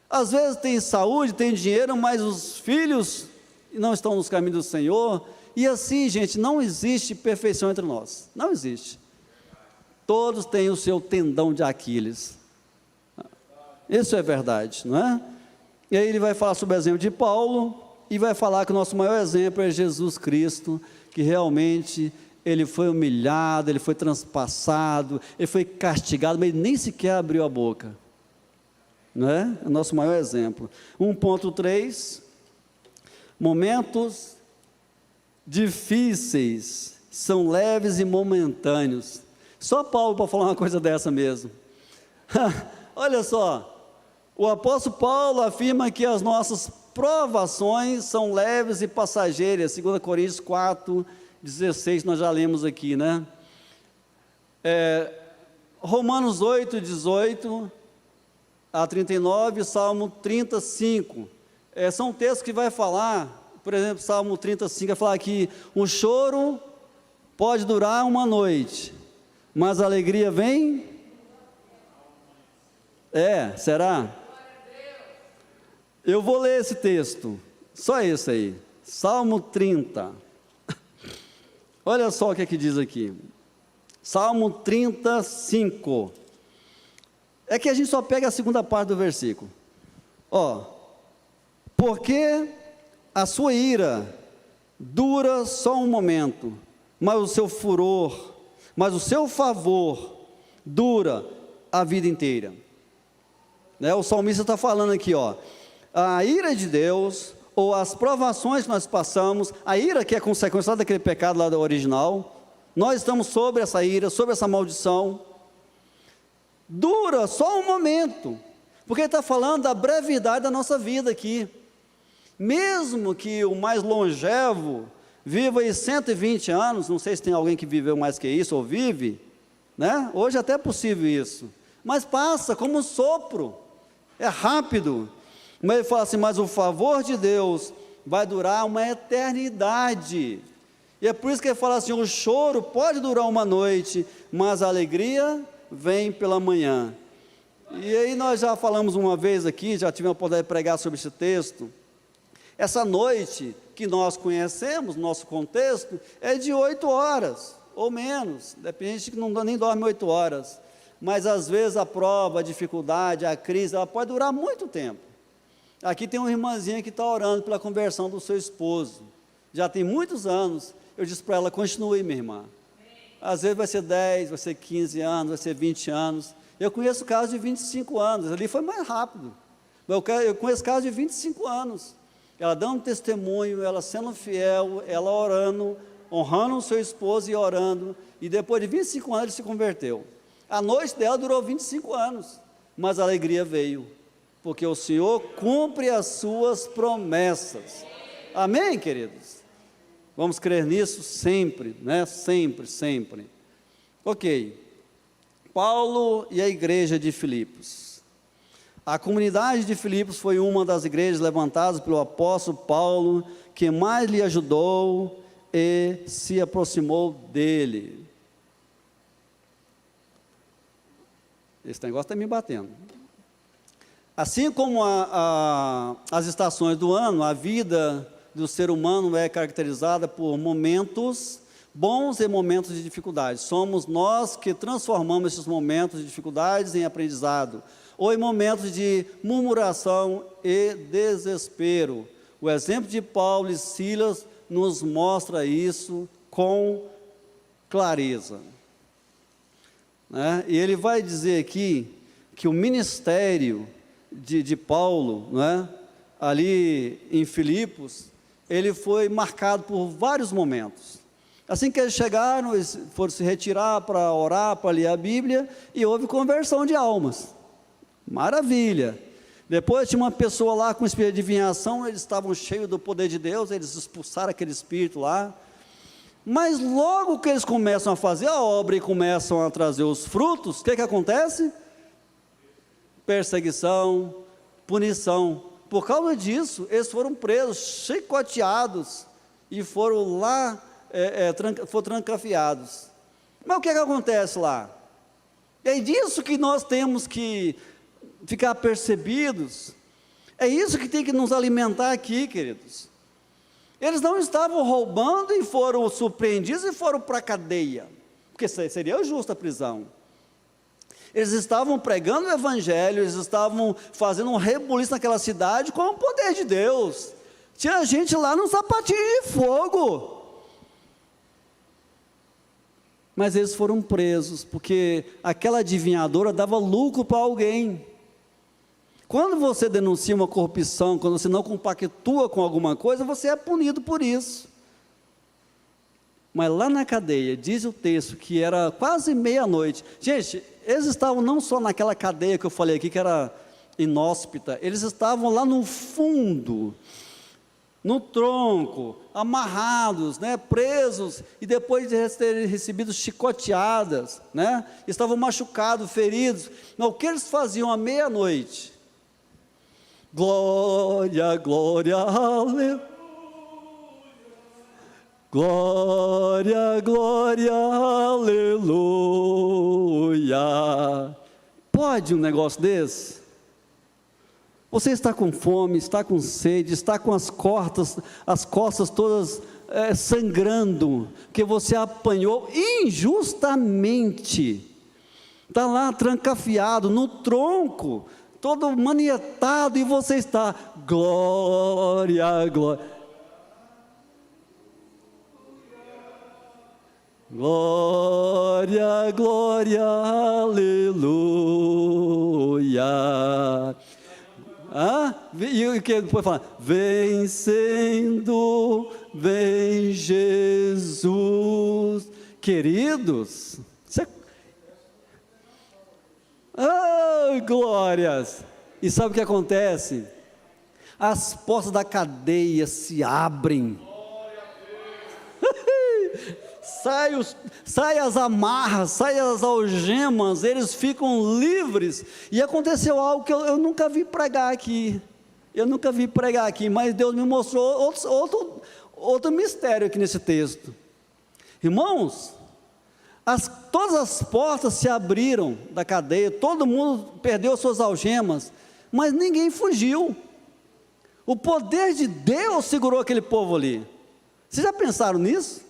Às vezes tem saúde, tem dinheiro, mas os filhos não estão nos caminhos do Senhor. E assim, gente, não existe perfeição entre nós, não existe. Todos têm o seu tendão de Aquiles, isso é verdade, não é? E aí ele vai falar sobre o exemplo de Paulo, e vai falar que o nosso maior exemplo é Jesus Cristo, que realmente ele foi humilhado, ele foi transpassado, ele foi castigado, mas ele nem sequer abriu a boca, não é? É o nosso maior exemplo. 1.3, momentos difíceis são leves e momentâneos. Só Paulo para falar uma coisa dessa mesmo. Olha só, o apóstolo Paulo afirma que as nossas provações são leves e passageiras, 2 Coríntios 4:16, nós já lemos aqui, né? Romanos 8:18 a 39, Salmo 35, são textos que vai falar. Por exemplo, Salmo 35 vai falar que um choro pode durar uma noite, mas a alegria vem? Será? Eu vou ler esse texto, só esse aí, Salmo 30. Olha só o que diz aqui, Salmo 35, é que a gente só pega a segunda parte do versículo, porque a sua ira dura só um momento, mas o seu furor, mas o seu favor dura a vida inteira. O salmista está falando aqui, a ira de Deus, ou as provações que nós passamos, a ira que é consequência daquele pecado lá do original, nós estamos sobre essa ira, sobre essa maldição, dura só um momento, porque ele está falando da brevidade da nossa vida aqui. Mesmo que o mais longevo viva aí 120 anos, não sei se tem alguém que viveu mais que isso, ou vive, né? Hoje até é possível isso, mas passa como um sopro, é rápido. Mas ele fala assim, mas o favor de Deus vai durar uma eternidade, e é por isso que ele fala assim, o choro pode durar uma noite, mas a alegria vem pela manhã. E aí nós já falamos uma vez aqui, já tivemos a oportunidade de pregar sobre esse texto. Essa noite que nós conhecemos, nosso contexto, é de 8 horas, ou menos, depende de que não nem dorme 8 horas, mas às vezes a prova, a dificuldade, a crise, ela pode durar muito tempo. Aqui tem uma irmãzinha que está orando pela conversão do seu esposo, já tem muitos anos. Eu disse para ela: continue, minha irmã. Às vezes vai ser 10, vai ser 15 anos, vai ser 20 anos. Eu conheço casos de 25 anos, ali foi mais rápido. Eu conheço casos de 25 anos. Ela dando testemunho, ela sendo fiel, ela orando, honrando o seu esposo e orando. E depois de 25 anos ele se converteu. A noite dela durou 25 anos, mas a alegria veio, porque o Senhor cumpre as suas promessas. Amém, queridos? Vamos crer nisso sempre, né? Sempre, sempre. Ok. Paulo e a igreja de Filipos. A comunidade de Filipos foi uma das igrejas levantadas pelo apóstolo Paulo, que mais lhe ajudou e se aproximou dele. Esse negócio está me batendo. Assim como as estações do ano, a vida do ser humano é caracterizada por momentos bons e momentos de dificuldade. Somos nós que transformamos esses momentos de dificuldades em aprendizado, ou em momentos de murmuração e desespero. O exemplo de Paulo e Silas nos mostra isso com clareza. E ele vai dizer aqui que o ministério de Paulo, ali em Filipos, ele foi marcado por vários momentos. Assim que eles chegaram, eles foram se retirar para orar, para ler a Bíblia, e houve conversão de almas. Maravilha! Depois tinha uma pessoa lá com espírito de adivinhação, eles estavam cheios do poder de Deus, eles expulsaram aquele espírito lá. Mas logo que eles começam a fazer a obra e começam a trazer os frutos, o que acontece? Perseguição, punição. Por causa disso, eles foram presos, chicoteados, e foram lá, foram trancafiados. Mas o que acontece lá? É disso que nós temos que ficar percebidos, é isso que tem que nos alimentar aqui, queridos. Eles não estavam roubando e foram surpreendidos e foram para a cadeia, porque seria justa a prisão. Eles estavam pregando o evangelho, eles estavam fazendo um rebuliço naquela cidade com o poder de Deus. Tinha gente lá no sapatinho de fogo. Mas eles foram presos, porque aquela adivinhadora dava lucro para alguém. Quando você denuncia uma corrupção, quando você não compactua com alguma coisa, você é punido por isso. Mas lá na cadeia, diz o texto que era quase meia-noite. Gente, eles estavam não só naquela cadeia que eu falei aqui, que era inóspita, eles estavam lá no fundo, no tronco, amarrados, presos, e depois de terem recebido chicoteadas, estavam machucados, feridos. Mas o que eles faziam à meia-noite? Glória, glória, aleluia. Glória, glória, aleluia. Pode um negócio desse? Você está com fome, está com sede, está com as costas todas sangrando, porque você apanhou injustamente. Está lá trancafiado no tronco, todo manietado, e você está, glória, glória. Glória, glória, aleluia. E o que depois fala? Vencendo, vem Jesus. Queridos, glórias. E sabe o que acontece? As portas da cadeia se abrem. Sai as amarras, sai as algemas, eles ficam livres. E aconteceu algo que eu nunca vi pregar aqui. Mas Deus me mostrou outro mistério aqui nesse texto. Irmãos, todas as portas se abriram da cadeia, todo mundo perdeu suas algemas, mas ninguém fugiu. O poder de Deus segurou aquele povo ali. Vocês já pensaram nisso?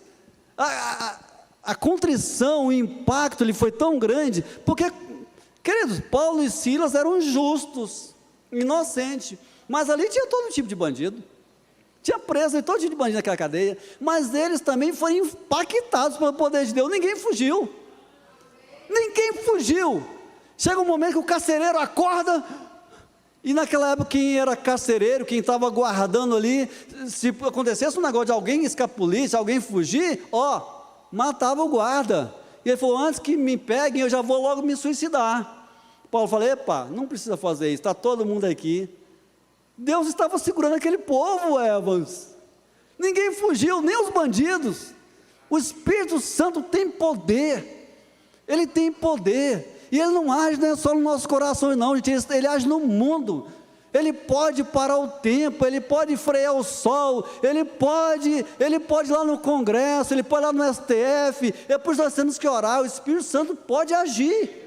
A contrição, o impacto ele foi tão grande, porque, queridos, Paulo e Silas eram justos, inocentes, mas ali tinha todo tipo de bandido, Tinha preso e todo tipo de bandido naquela cadeia, mas eles também foram impactados pelo poder de Deus. Ninguém fugiu. Ninguém fugiu. Chega um momento que o carcereiro acorda, e naquela época quem era carcereiro, quem estava guardando ali, se acontecesse um negócio de alguém escapulir, se alguém fugir, matava o guarda. E ele falou, antes que me peguem, eu já vou logo me suicidar. Paulo falou, epa, não precisa fazer isso, está todo mundo aqui. Deus estava segurando aquele povo, Evans. Ninguém fugiu, nem os bandidos. O Espírito Santo tem poder. Ele tem poder. E Ele não age só nos nossos corações não, gente. Ele age no mundo. Ele pode parar o tempo, Ele pode frear o sol, Ele pode ir lá no Congresso, Ele pode ir lá no STF. É por isso nós temos que orar. O Espírito Santo pode agir.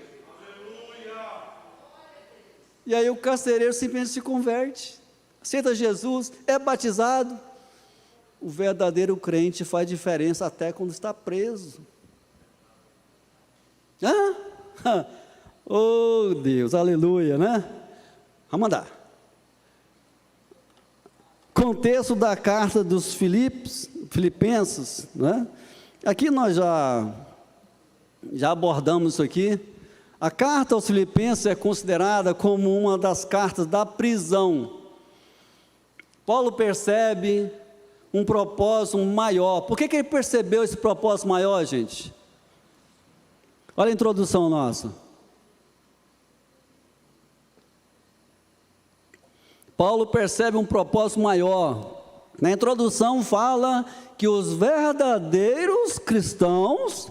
E aí o carcereiro simplesmente se converte, aceita Jesus, é batizado. O verdadeiro crente faz diferença até quando está preso. Oh Deus, aleluia, né? Vamos andar. Contexto da carta dos Filipenses, né? Aqui nós já abordamos isso aqui. A carta aos Filipenses é considerada como uma das cartas da prisão. Paulo percebe um propósito maior. Por que ele percebeu esse propósito maior, gente? Olha a introdução nossa. Paulo percebe um propósito maior. Na introdução fala que os verdadeiros cristãos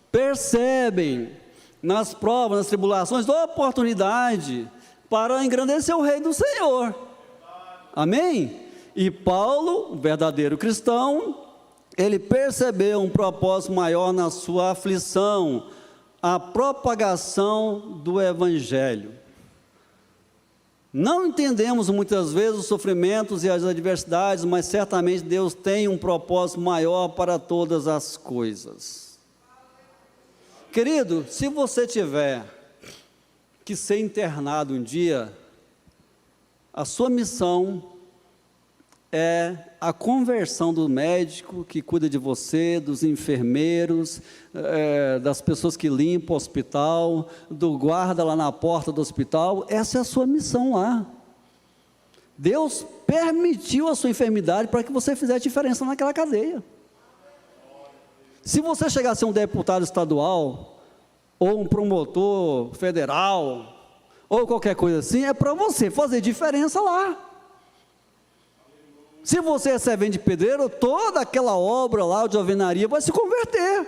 percebem nas provas, nas tribulações, a oportunidade para engrandecer o reino do Senhor. Amém? E Paulo, o verdadeiro cristão, ele percebeu um propósito maior na sua aflição, a propagação do Evangelho. Não entendemos muitas vezes os sofrimentos e as adversidades, mas certamente Deus tem um propósito maior para todas as coisas. Querido, se você tiver que ser internado um dia, a sua missão é a conversão do médico que cuida de você, dos enfermeiros, das pessoas que limpam o hospital, do guarda lá na porta do hospital. Essa é a sua missão lá. Deus permitiu a sua enfermidade para que você fizesse diferença naquela cadeia. Se você chegar a ser um deputado estadual, ou um promotor federal, ou qualquer coisa assim, é para você fazer diferença lá. Se você é servente de pedreiro, toda aquela obra lá de alvenaria vai se converter.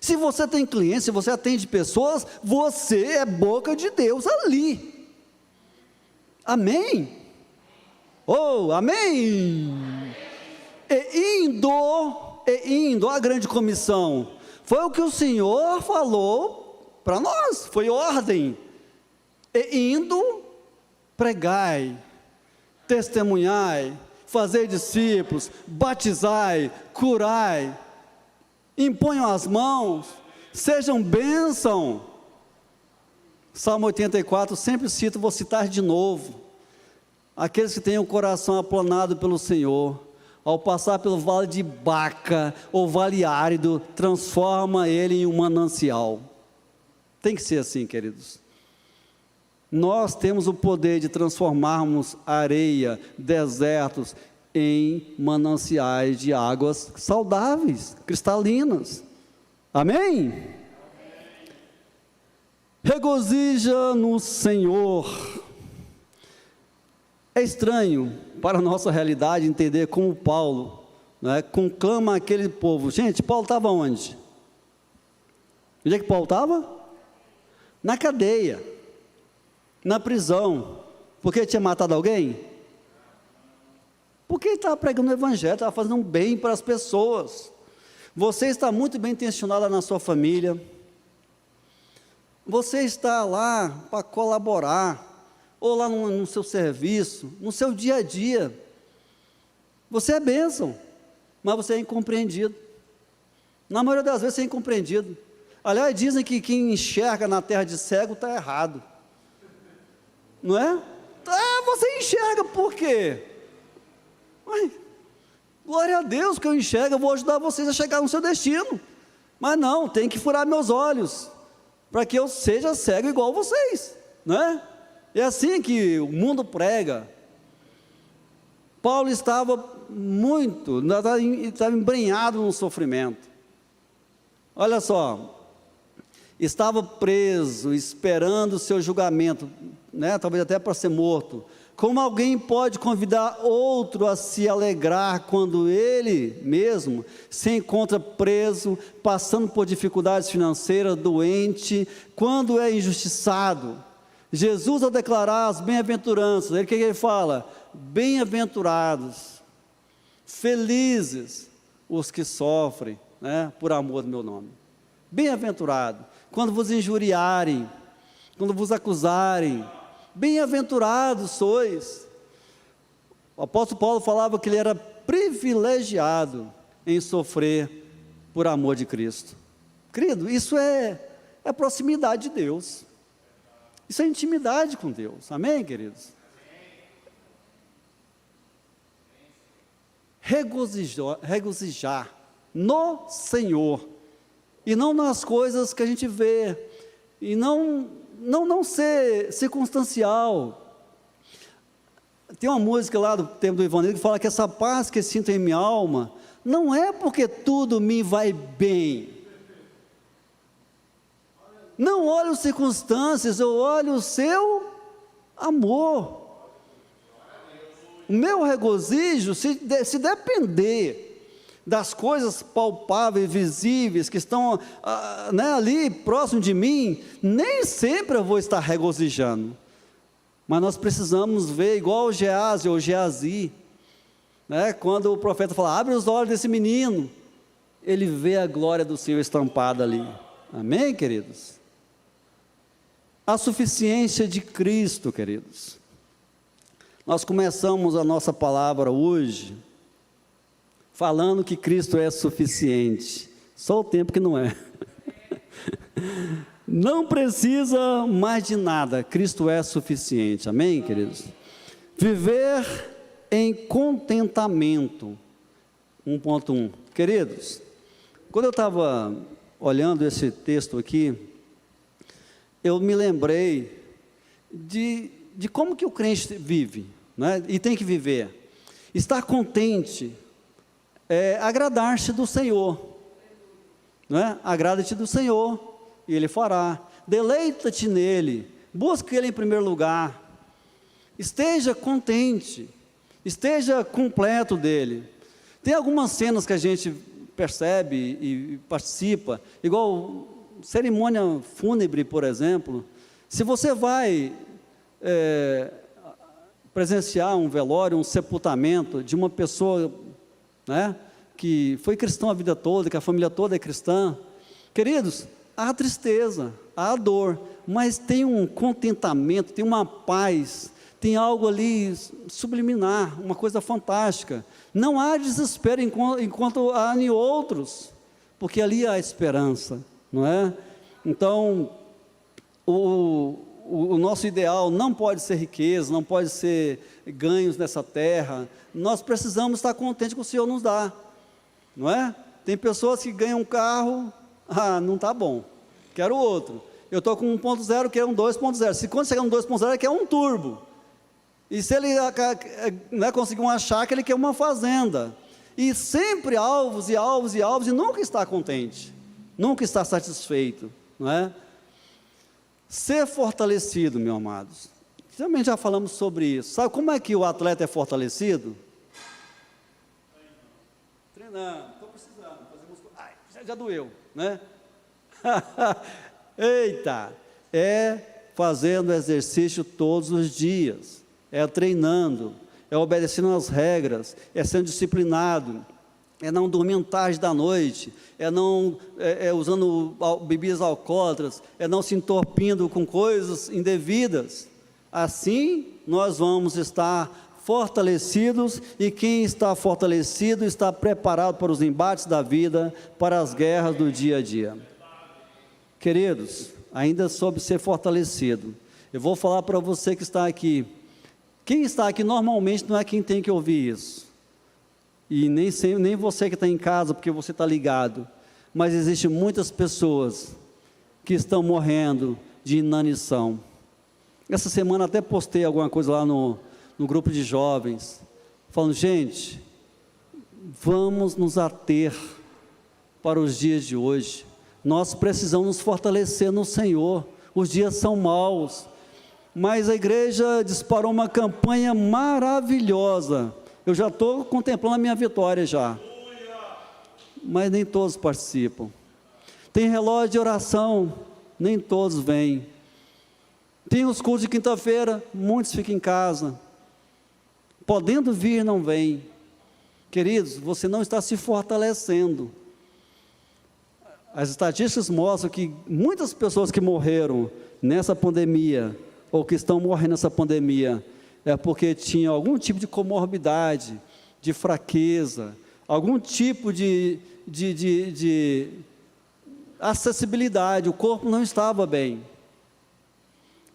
Se você tem clientes, se você atende pessoas, você é boca de Deus ali. Amém? Oh, amém! E indo à grande comissão, foi o que o Senhor falou para nós, foi ordem. E indo, pregai, testemunhai, fazei discípulos, batizai, curai, imponham as mãos, sejam bênção. Salmo 84, sempre cito, vou citar de novo. Aqueles que têm o coração aplanado pelo Senhor, ao passar pelo vale de Baca, ou vale árido, transforma ele em um manancial. Tem que ser assim, queridos. Nós temos o poder de transformarmos areia, desertos, em mananciais de águas saudáveis, cristalinas. Amém? Regozija no Senhor. É estranho para a nossa realidade entender como Paulo, né, conclama aquele povo. Gente, Paulo estava onde? Onde é que Paulo estava? Na cadeia, na prisão. Porque ele tinha matado alguém? Porque ele estava pregando o Evangelho, estava fazendo um bem para as pessoas. Você está muito bem intencionado na sua família. Você está lá para colaborar, ou lá no seu serviço, no seu dia a dia. Você é bênção, mas você é incompreendido. Na maioria das vezes você é incompreendido. Aliás, dizem que quem enxerga na terra de cego está errado. Não é? Você enxerga por quê? Ai, glória a Deus que eu enxergo, eu vou ajudar vocês a chegar no seu destino. Mas não, tem que furar meus olhos, para que eu seja cego igual vocês, né? É assim que o mundo prega. Paulo estava estava embrenhado no sofrimento. Olha só, estava preso, esperando o seu julgamento, né? Talvez até para ser morto. Como alguém pode convidar outro a se alegrar quando ele mesmo se encontra preso, passando por dificuldades financeiras, doente, quando é injustiçado? Jesus, ao declarar as bem-aventuranças, o que ele fala? Bem-aventurados, felizes os que sofrem, né, por amor do meu nome. Bem-aventurado, quando vos injuriarem, quando vos acusarem, bem-aventurados sois. O apóstolo Paulo falava que ele era privilegiado em sofrer por amor de Cristo. Querido, isso é proximidade de Deus, isso é intimidade com Deus, amém, queridos? Regozijar no Senhor, e não nas coisas que a gente vê, e não ser circunstancial. Tem uma música lá do tempo do Ivanildo que fala que essa paz que sinto em minha alma, não é porque tudo me vai bem, não olho as circunstâncias, eu olho o seu amor. O meu regozijo, se depender das coisas palpáveis, visíveis, que estão ali próximo de mim, nem sempre eu vou estar regozijando. Mas nós precisamos ver, igual o Geazi ou Geazi, né? Quando o profeta fala, abre os olhos desse menino, ele vê a glória do Senhor estampada ali. Amém, queridos? A suficiência de Cristo, queridos. Nós começamos a nossa palavra hoje falando que Cristo é suficiente, só o tempo que não é. Não precisa mais de nada, Cristo é suficiente, amém, queridos? Viver em contentamento, 1.1. Queridos, quando eu estava olhando esse texto aqui, eu me lembrei de como que o crente vive, né? E tem que viver. Estar contente é agradar-se do Senhor, né? Agrada-te do Senhor e Ele fará. Deleita-te nele, busca Ele em primeiro lugar. Esteja contente, esteja completo dele. Tem algumas cenas que a gente percebe e participa, igual cerimônia fúnebre, por exemplo. Se você vai presenciar um velório, um sepultamento de uma pessoa, né, que foi cristã a vida toda, que a família toda é cristã, queridos, há tristeza, há dor, mas tem um contentamento, tem uma paz, tem algo ali subliminar, uma coisa fantástica. Não há desespero enquanto há em outros, porque ali há esperança, não é? Então, o nosso ideal não pode ser riqueza, não pode ser ganhos nessa terra. Nós precisamos estar contentes com o que o Senhor nos dá, não é? Tem pessoas que ganham um carro, não está bom, quero outro. Eu estou com 1.0, quero um 2.0. Se quando chegar no 2.0, ele quer um turbo. E se ele conseguir uma chácara, ele quer uma fazenda. E sempre alvos e alvos e alvos, e nunca está contente, nunca está satisfeito, não é? Ser fortalecido, meus amados, também já falamos sobre isso. Sabe como é que o atleta é fortalecido? Treinando, estou precisando fazer músculo. Ai, já doeu, né? Eita, é fazendo exercício todos os dias, é treinando, é obedecendo às regras, é sendo disciplinado, é não dormindo tarde da noite, é usando bebidas alcoólatras, é não se entorpindo com coisas indevidas. Assim nós vamos estar fortalecidos, e quem está fortalecido está preparado para os embates da vida, para as guerras do dia a dia. Queridos, ainda sobre ser fortalecido, eu vou falar para você que está aqui. Quem está aqui normalmente não é quem tem que ouvir isso. e nem você que está em casa, porque você está ligado, mas existem muitas pessoas que estão morrendo de inanição. Essa semana até postei alguma coisa lá no grupo de jovens, falando, gente, vamos nos ater para os dias de hoje. Nós precisamos nos fortalecer no Senhor. Os dias são maus, mas a igreja disparou uma campanha maravilhosa. Eu já estou contemplando a minha vitória já, mas nem todos participam. Tem relógio de oração, nem todos vêm. Tem os cultos de quinta-feira, muitos ficam em casa, podendo vir, não vêm. Queridos, você não está se fortalecendo. As estatísticas mostram que muitas pessoas que morreram nessa pandemia, ou que estão morrendo nessa pandemia, é porque tinham algum tipo de comorbidade, de fraqueza, algum tipo de acessibilidade, o corpo não estava bem.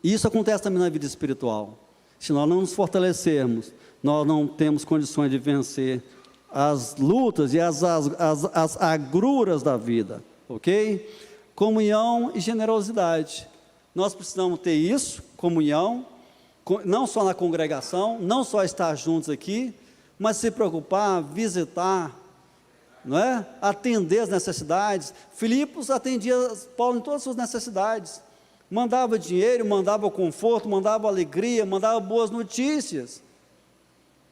E isso acontece também na vida espiritual. Se nós não nos fortalecermos, nós não temos condições de vencer as lutas e as agruras da vida, ok? Comunhão e generosidade. Nós precisamos ter isso, comunhão, não só na congregação, não só estar juntos aqui, mas se preocupar, visitar, não é? Atender as necessidades. Filipos atendia Paulo em todas as suas necessidades. Mandava dinheiro, mandava conforto, mandava alegria, mandava boas notícias.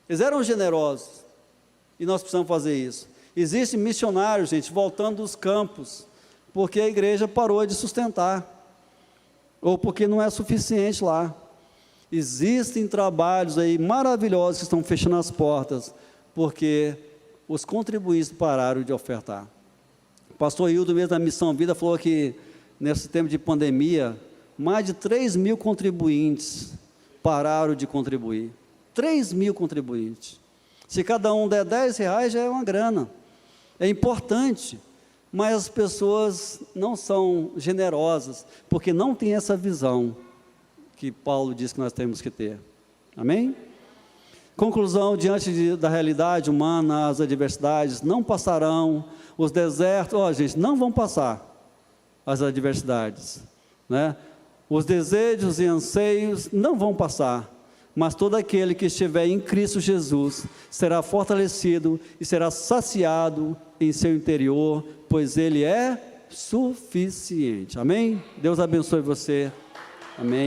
Eles eram generosos, e nós precisamos fazer isso. Existem missionários, gente, voltando dos campos, porque a igreja parou de sustentar, ou porque não é suficiente lá. Existem trabalhos aí maravilhosos que estão fechando as portas, porque os contribuintes pararam de ofertar. O pastor Hildo, mesmo da Missão Vida, falou que nesse tempo de pandemia, mais de 3.000 contribuintes pararam de contribuir. 3.000 contribuintes. Se cada um der R$10, já é uma grana. É importante, mas as pessoas não são generosas, porque não tem essa visão que Paulo diz que nós temos que ter. Amém? Conclusão, diante da realidade humana, as adversidades não passarão, os desertos, gente, não vão passar as adversidades, né? Os desejos e anseios não vão passar, mas todo aquele que estiver em Cristo Jesus será fortalecido e será saciado em seu interior, pois Ele é suficiente. Amém? Deus abençoe você. Amém.